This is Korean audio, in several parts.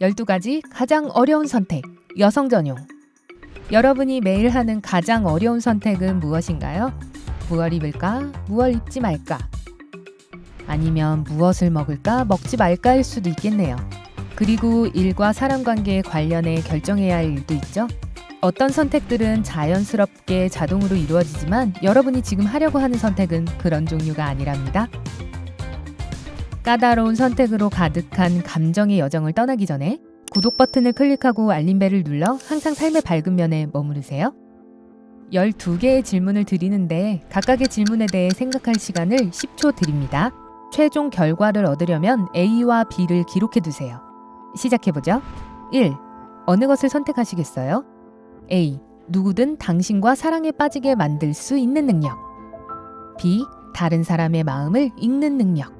12가지 가장 어려운 선택, 여성 전용. 여러분이 매일 하는 가장 어려운 선택은 무엇인가요? 무얼 입을까? 무얼 입지 말까? 아니면 무엇을 먹을까? 먹지 말까일 수도 있겠네요. 그리고 일과 사람 관계에 관련해 결정해야 할 일도 있죠. 어떤 선택들은 자연스럽게 자동으로 이루어지지만 여러분이 지금 하려고 하는 선택은 그런 종류가 아니랍니다. 까다로운 선택으로 가득한 감정의 여정을 떠나기 전에 구독 버튼을 클릭하고 알림벨을 눌러 항상 삶의 밝은 면에 머무르세요. 12개의 질문을 드리는데 각각의 질문에 대해 생각할 시간을 10초 드립니다. 최종 결과를 얻으려면 A와 B를 기록해 두세요. 시작해보죠. 1. 어느 것을 선택하시겠어요? A. 누구든 당신과 사랑에 빠지게 만들 수 있는 능력. B. 다른 사람의 마음을 읽는 능력.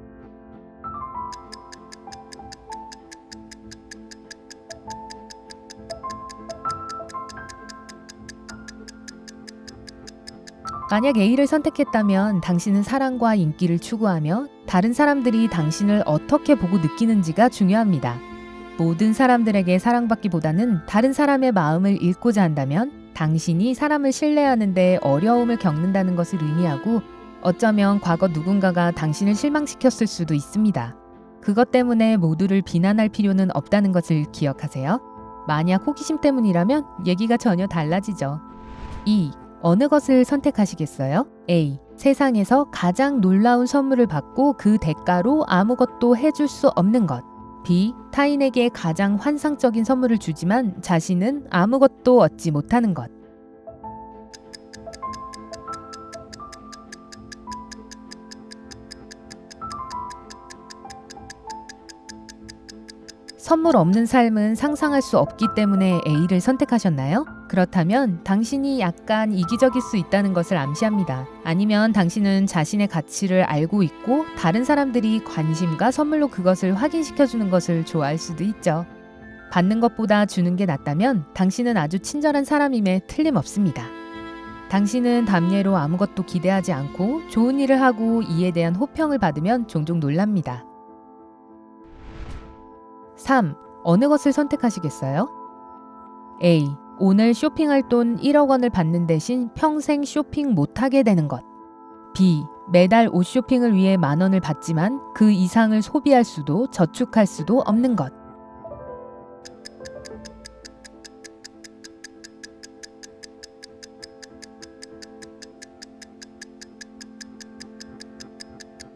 만약 A를 선택했다면 당신은 사랑과 인기를 추구하며 다른 사람들이 당신을 어떻게 보고 느끼는지가 중요합니다. 모든 사람들에게 사랑받기보다는 다른 사람의 마음을 읽고자 한다면 당신이 사람을 신뢰하는 데 어려움을 겪는다는 것을 의미하고 어쩌면 과거 누군가가 당신을 실망시켰을 수도 있습니다. 그것 때문에 모두를 비난할 필요는 없다는 것을 기억하세요. 만약 호기심 때문이라면 얘기가 전혀 달라지죠. 2. 어느 것을 선택하시겠어요? A. 세상에서 가장 놀라운 선물을 받고 그 대가로 아무것도 해줄 수 없는 것. B. 타인에게 가장 환상적인 선물을 주지만 자신은 아무것도 얻지 못하는 것. 선물 없는 삶은 상상할 수 없기 때문에 A를 선택하셨나요? 그렇다면 당신이 약간 이기적일 수 있다는 것을 암시합니다. 아니면 당신은 자신의 가치를 알고 있고 다른 사람들이 관심과 선물로 그것을 확인시켜주는 것을 좋아할 수도 있죠. 받는 것보다 주는 게 낫다면 당신은 아주 친절한 사람임에 틀림없습니다. 당신은 담례로 아무것도 기대하지 않고 좋은 일을 하고 이에 대한 호평을 받으면 종종 놀랍니다. 3. 어느 것을 선택하시겠어요? A. 오늘 쇼핑할 돈 1억 원을 받는 대신 평생 쇼핑 못하게 되는 것. B. 매달 옷 쇼핑을 위해 10,000원을 받지만 그 이상을 소비할 수도 저축할 수도 없는 것.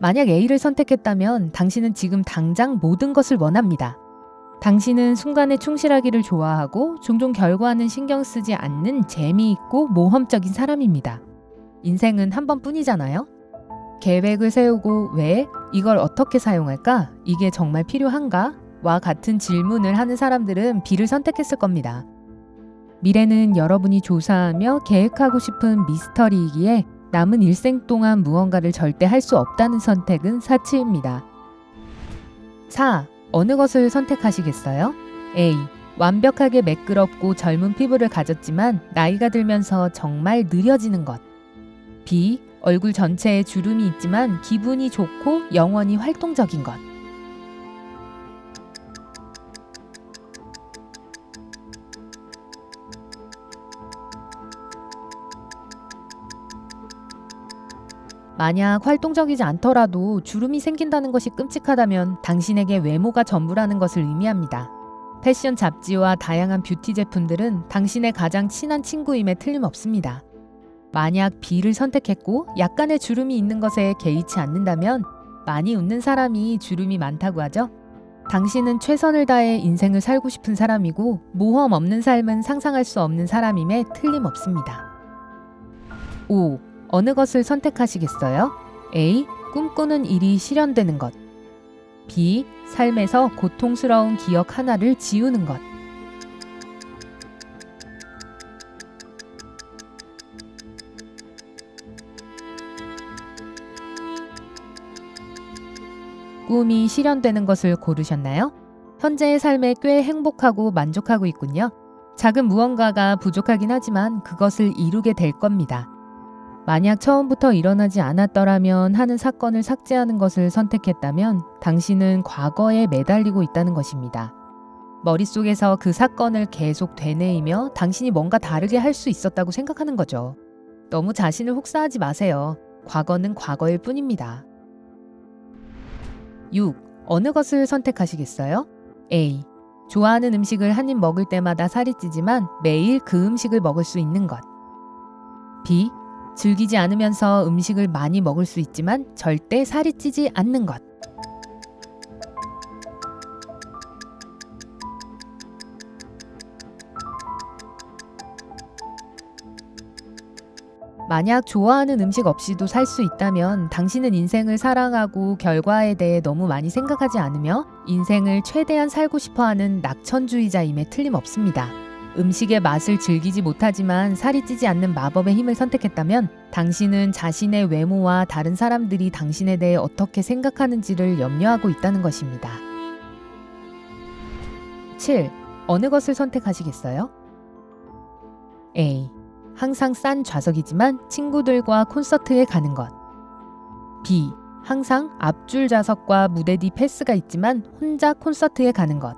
만약 A를 선택했다면 당신은 지금 당장 모든 것을 원합니다. 당신은 순간에 충실하기를 좋아하고 종종 결과는 신경 쓰지 않는 재미있고 모험적인 사람입니다. 인생은 한 번뿐이잖아요. 계획을 세우고 왜? 이걸 어떻게 사용할까? 이게 정말 필요한가? 와 같은 질문을 하는 사람들은 B를 선택했을 겁니다. 미래는 여러분이 조사하며 계획하고 싶은 미스터리이기에 남은 일생 동안 무언가를 절대 할 수 없다는 선택은 사치입니다. 4. 어느 것을 선택하시겠어요? A. 완벽하게 매끄럽고 젊은 피부를 가졌지만 나이가 들면서 정말 느려지는 것. B. 얼굴 전체에 주름이 있지만 기분이 좋고 영원히 활동적인 것. 만약 활동적이지 않더라도 주름이 생긴다는 것이 끔찍하다면 당신에게 외모가 전부라는 것을 의미합니다. 패션 잡지와 다양한 뷰티 제품들은 당신의 가장 친한 친구임에 틀림없습니다. 만약 B를 선택했고 약간의 주름이 있는 것에 개의치 않는다면 많이 웃는 사람이 주름이 많다고 하죠. 당신은 최선을 다해 인생을 살고 싶은 사람이고 모험 없는 삶은 상상할 수 없는 사람임에 틀림없습니다. 5. 어느 것을 선택하시겠어요? A. 꿈꾸는 일이 실현되는 것. B. 삶에서 고통스러운 기억 하나를 지우는 것. 꿈이 실현되는 것을 고르셨나요? 현재의 삶에 꽤 행복하고 만족하고 있군요. 작은 무언가가 부족하긴 하지만 그것을 이루게 될 겁니다. 만약 처음부터 일어나지 않았더라면 하는 사건을 삭제하는 것을 선택했다면 당신은 과거에 매달리고 있다는 것입니다. 머릿속에서 그 사건을 계속 되뇌이며 당신이 뭔가 다르게 할 수 있었다고 생각하는 거죠. 너무 자신을 혹사하지 마세요. 과거는 과거일 뿐입니다. 6. 어느 것을 선택하시겠어요? A. 좋아하는 음식을 한 입 먹을 때마다 살이 찌지만 매일 그 음식을 먹을 수 있는 것. B. 즐기지 않으면서 음식을 많이 먹을 수 있지만 절대 살이 찌지 않는 것. 만약 좋아하는 음식 없이도 살 수 있다면 당신은 인생을 사랑하고 결과에 대해 너무 많이 생각하지 않으며 인생을 최대한 살고 싶어하는 낙천주의자임에 틀림없습니다. 음식의 맛을 즐기지 못하지만 살이 찌지 않는 마법의 힘을 선택했다면 당신은 자신의 외모와 다른 사람들이 당신에 대해 어떻게 생각하는지를 염려하고 있다는 것입니다. 7. 어느 것을 선택하시겠어요? A. 항상 싼 좌석이지만 친구들과 콘서트에 가는 것. B. 항상 앞줄 좌석과 무대 뒤 패스가 있지만 혼자 콘서트에 가는 것.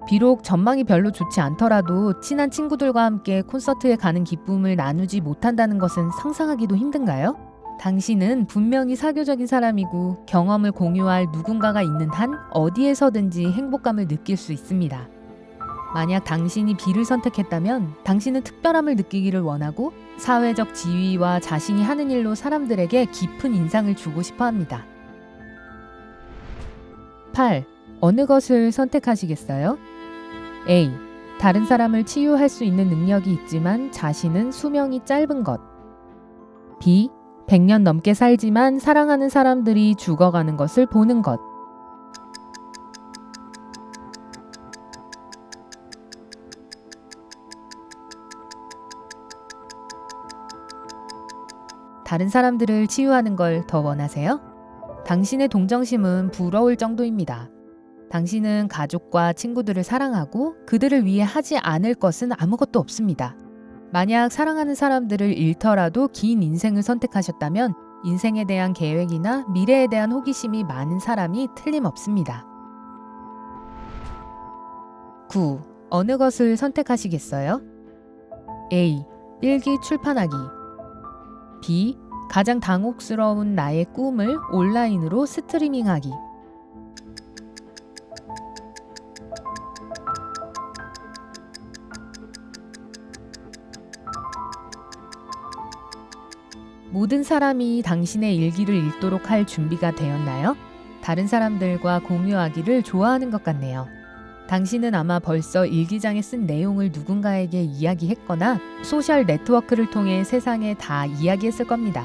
비록 전망이 별로 좋지 않더라도 친한 친구들과 함께 콘서트에 가는 기쁨을 나누지 못한다는 것은 상상하기도 힘든가요? 당신은 분명히 사교적인 사람이고 경험을 공유할 누군가가 있는 한 어디에서든지 행복감을 느낄 수 있습니다. 만약 당신이 B를 선택했다면 당신은 특별함을 느끼기를 원하고 사회적 지위와 자신이 하는 일로 사람들에게 깊은 인상을 주고 싶어 합니다. 8. 어느 것을 선택하시겠어요? A. 다른 사람을 치유할 수 있는 능력이 있지만 자신은 수명이 짧은 것. B. 100년 넘게 살지만 사랑하는 사람들이 죽어가는 것을 보는 것. 다른 사람들을 치유하는 걸 더 원하세요? 당신의 동정심은 부러울 정도입니다. 당신은 가족과 친구들을 사랑하고 그들을 위해 하지 않을 것은 아무것도 없습니다. 만약 사랑하는 사람들을 잃더라도 긴 인생을 선택하셨다면 인생에 대한 계획이나 미래에 대한 호기심이 많은 사람이 틀림없습니다. 9. 어느 것을 선택하시겠어요? A. 일기 출판하기. B. 가장 당혹스러운 나의 꿈을 온라인으로 스트리밍하기. 모든 사람이 당신의 일기를 읽도록 할 준비가 되었나요? 다른 사람들과 공유하기를 좋아하는 것 같네요. 당신은 아마 벌써 일기장에 쓴 내용을 누군가에게 이야기했거나 소셜 네트워크를 통해 세상에 다 이야기했을 겁니다.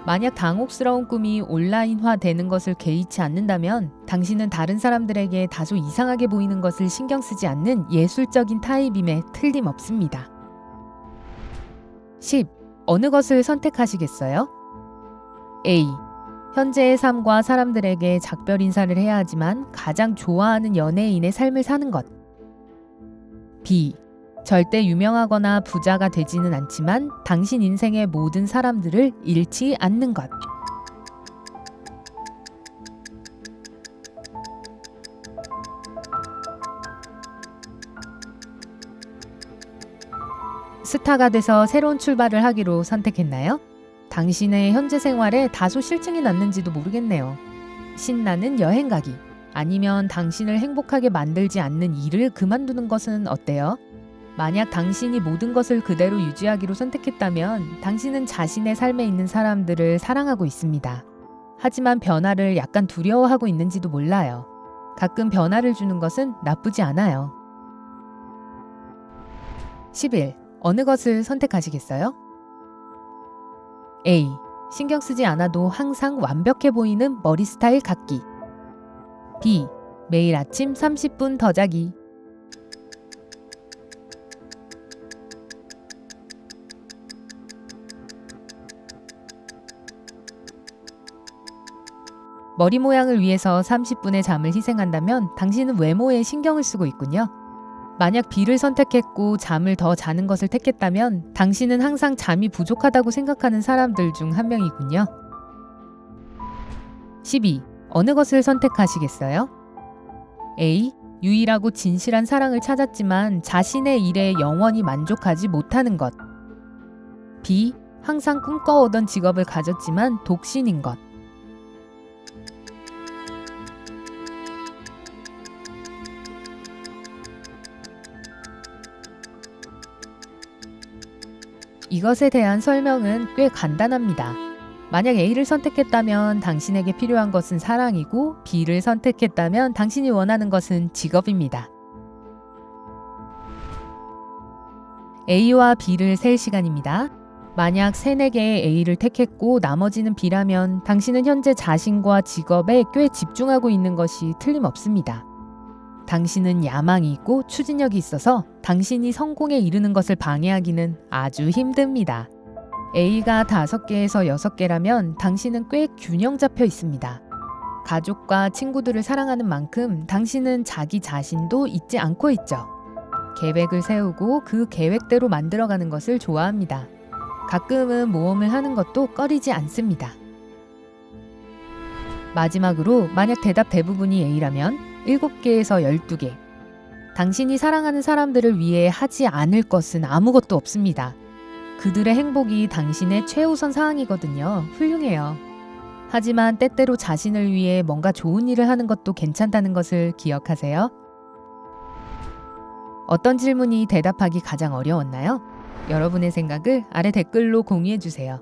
만약 당혹스러운 꿈이 온라인화 되는 것을 개의치 않는다면 당신은 다른 사람들에게 다소 이상하게 보이는 것을 신경 쓰지 않는 예술적인 타입임에 틀림없습니다. 10. 어느 것을 선택하시겠어요? A. 현재의 삶과 사람들에게 작별 인사를 해야 하지만 가장 좋아하는 연예인의 삶을 사는 것. B. 절대 유명하거나 부자가 되지는 않지만 당신 인생의 모든 사람들을 잃지 않는 것. 스타가 돼서 새로운 출발을 하기로 선택했나요? 당신의 현재 생활에 다소 실증이 났는지도 모르겠네요. 신나는 여행 가기, 아니면 당신을 행복하게 만들지 않는 일을 그만두는 것은 어때요? 만약 당신이 모든 것을 그대로 유지하기로 선택했다면 당신은 자신의 삶에 있는 사람들을 사랑하고 있습니다. 하지만 변화를 약간 두려워하고 있는지도 몰라요. 가끔 변화를 주는 것은 나쁘지 않아요. 11. 어느 것을 선택하시겠어요? A. 신경 쓰지 않아도 항상 완벽해 보이는 머리 스타일 갖기. B. 매일 아침 30분 더 자기. 머리 모양을 위해서 30분의 잠을 희생한다면 당신은 외모에 신경을 쓰고 있군요. 만약 B를 선택했고 잠을 더 자는 것을 택했다면 당신은 항상 잠이 부족하다고 생각하는 사람들 중 한 명이군요. 12. 어느 것을 선택하시겠어요? A. 유일하고 진실한 사랑을 찾았지만 자신의 일에 영원히 만족하지 못하는 것. B. 항상 꿈꿔오던 직업을 가졌지만 독신인 것. 이것에 대한 설명은 꽤 간단합니다. 만약 A를 선택했다면 당신에게 필요한 것은 사랑이고 B를 선택했다면 당신이 원하는 것은 직업입니다. A와 B를 셀 시간입니다. 만약 3, 4개의 A를 택했고 나머지는 B라면 당신은 현재 자신과 직업에 꽤 집중하고 있는 것이 틀림없습니다. 당신은 야망이 있고 추진력이 있어서 당신이 성공에 이르는 것을 방해하기는 아주 힘듭니다. A가 5개에서 6개라면 당신은 꽤 균형 잡혀 있습니다. 가족과 친구들을 사랑하는 만큼 당신은 자기 자신도 잊지 않고 있죠. 계획을 세우고 그 계획대로 만들어가는 것을 좋아합니다. 가끔은 모험을 하는 것도 꺼리지 않습니다. 마지막으로 만약 대답 대부분이 A라면 7개에서 12개. 당신이 사랑하는 사람들을 위해 하지 않을 것은 아무것도 없습니다. 그들의 행복이 당신의 최우선 사항이거든요. 훌륭해요. 하지만 때때로 자신을 위해 뭔가 좋은 일을 하는 것도 괜찮다는 것을 기억하세요. 어떤 질문이 대답하기 가장 어려웠나요? 여러분의 생각을 아래 댓글로 공유해주세요.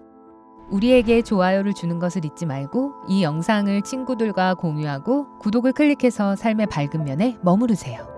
우리에게 좋아요를 주는 것을 잊지 말고 이 영상을 친구들과 공유하고 구독을 클릭해서 삶의 밝은 면에 머무르세요.